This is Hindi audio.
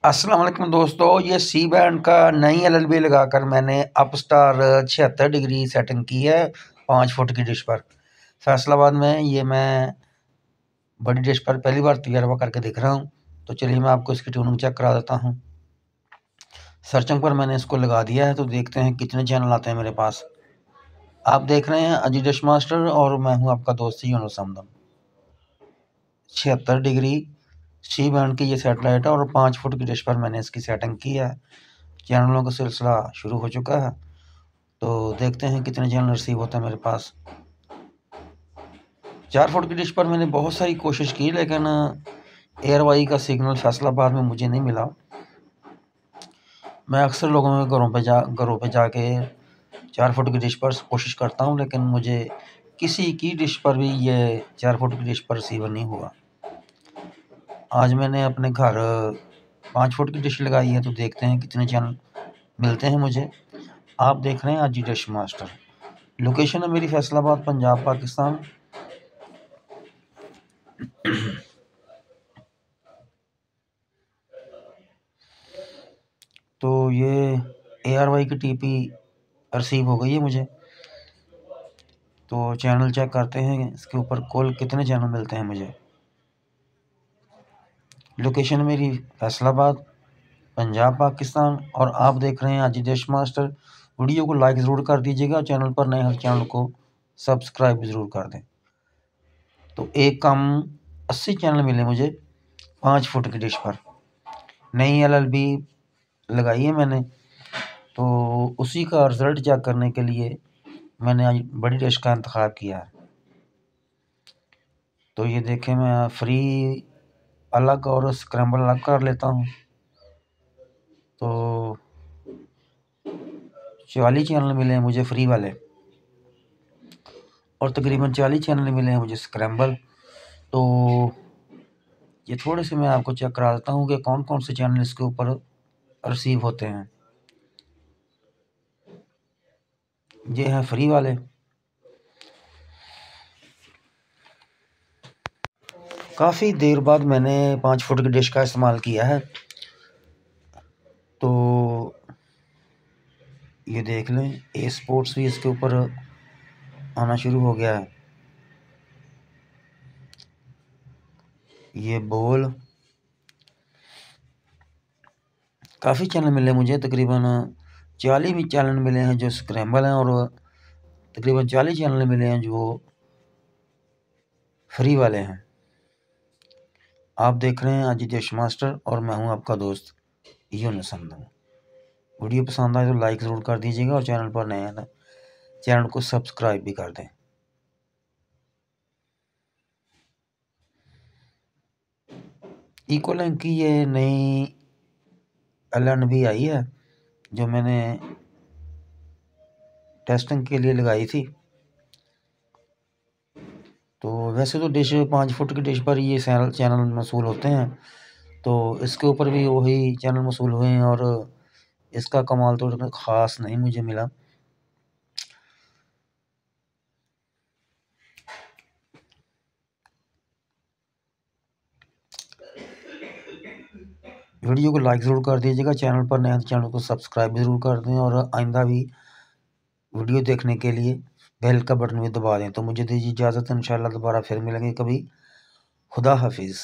अस्सलाम वालेकुम दोस्तों, ये सी बैंड का नई एलएलबी लगाकर मैंने अपस्टार 76 डिग्री सेटिंग की है 5 फुट की डिश पर फैसलाबाद में। ये मैं बड़ी डिश पर पहली बार तजर्बा करके दिख रहा हूँ। तो चलिए मैं आपको इसकी ट्यूनिंग चेक करा देता हूँ। सर्चिंग पर मैंने इसको लगा दिया है, तो देखते हैं कितने चैनल आते हैं मेरे पास। आप देख रहे हैं अजी डिश मास्टर और मैं हूँ आपका दोस्त यूनुस हमदम। 76 डिग्री सी बैंड की ये सेटेलाइट है और 5 फुट की डिश पर मैंने इसकी सेटिंग की है। चैनलों का सिलसिला शुरू हो चुका है, तो देखते हैं कितने चैनल रिसीव होते हैं मेरे पास। 4 फुट की डिश पर मैंने बहुत सारी कोशिश की, लेकिन एयरवाई का सिग्नल फैसलाबाद में मुझे नहीं मिला। मैं अक्सर लोगों के घरों पे जाके 4 फुट की डिश पर कोशिश करता हूँ, लेकिन मुझे किसी की डिश पर भी ये 4 फुट की डिश पर रिसीवर नहीं हुआ। आज मैंने अपने घर 5 फुट की डिश लगाई है, तो देखते हैं कितने चैनल मिलते हैं मुझे। आप देख रहे हैं अजी डिश मास्टर। लोकेशन है मेरी फैसलाबाद, पंजाब, पाकिस्तान। तो ये ARY की TP रिसीव हो गई है मुझे। तो चैनल चेक करते हैं, इसके ऊपर कुल कितने चैनल मिलते हैं मुझे। लोकेशन मेरी फैसलाबाद, पंजाब, पाकिस्तान। और आप देख रहे हैं अजी डिश मास्टर। वीडियो को लाइक ज़रूर कर दीजिएगा, चैनल पर नए हर चैनल को सब्सक्राइब ज़रूर कर दें। तो एक कम 80 चैनल मिले मुझे 5 फुट की डिश पर। नई LLB लगाई है मैंने, तो उसी का रिज़ल्ट चेक करने के लिए मैंने आज बड़ी डिश का इंतखाब किया है। तो ये देखें, मैं फ्री अलग और स्क्रैम्बल अलग कर लेता हूँ। तो 44 चैनल मिले हैं मुझे फ्री वाले और तकरीबन 40 चैनल मिले हैं मुझे स्क्रैम्बल। तो ये थोड़े से मैं आपको चेक करा देता हूँ कि कौन कौन से चैनल इसके ऊपर रिसीव होते हैं। ये हैं फ्री वाले। काफ़ी देर बाद मैंने 5 फुट की डिश का इस्तेमाल किया है, तो ये देख लें ए स्पोर्ट्स भी इसके ऊपर आना शुरू हो गया है। ये बॉल काफ़ी चैनल मिले मुझे, तकरीबन 40 भी चैनल मिले हैं जो स्क्रैम्बल हैं और तकरीबन 40 चैनल मिले हैं जो फ्री वाले हैं। आप देख रहे हैं अजी डिश मास्टर और मैं हूं आपका दोस्त यूनुस हमदम। वीडियो पसंद आए तो लाइक ज़रूर कर दीजिएगा और चैनल पर नए हैं ना चैनल को सब्सक्राइब भी कर दें। इकोलैंक की ये नई LNB आई है जो मैंने टेस्टिंग के लिए लगाई थी। तो वैसे तो डिश 5 फुट की डिश पर ये चैनल मसूल होते हैं, तो इसके ऊपर भी वही चैनल मसूल हुए हैं और इसका कमाल तो ख़ास नहीं मुझे मिला। वीडियो को लाइक ज़रूर कर दीजिएगा, चैनल पर नए चैनल को सब्सक्राइब भी ज़रूर कर दें और आइंदा भी वीडियो देखने के लिए बेल का बटन भी दबा दें। तो मुझे दीजिए इजाज़त, इंशाल्लाह दोबारा फिर मिलेंगे कभी। खुदा हाफिज़।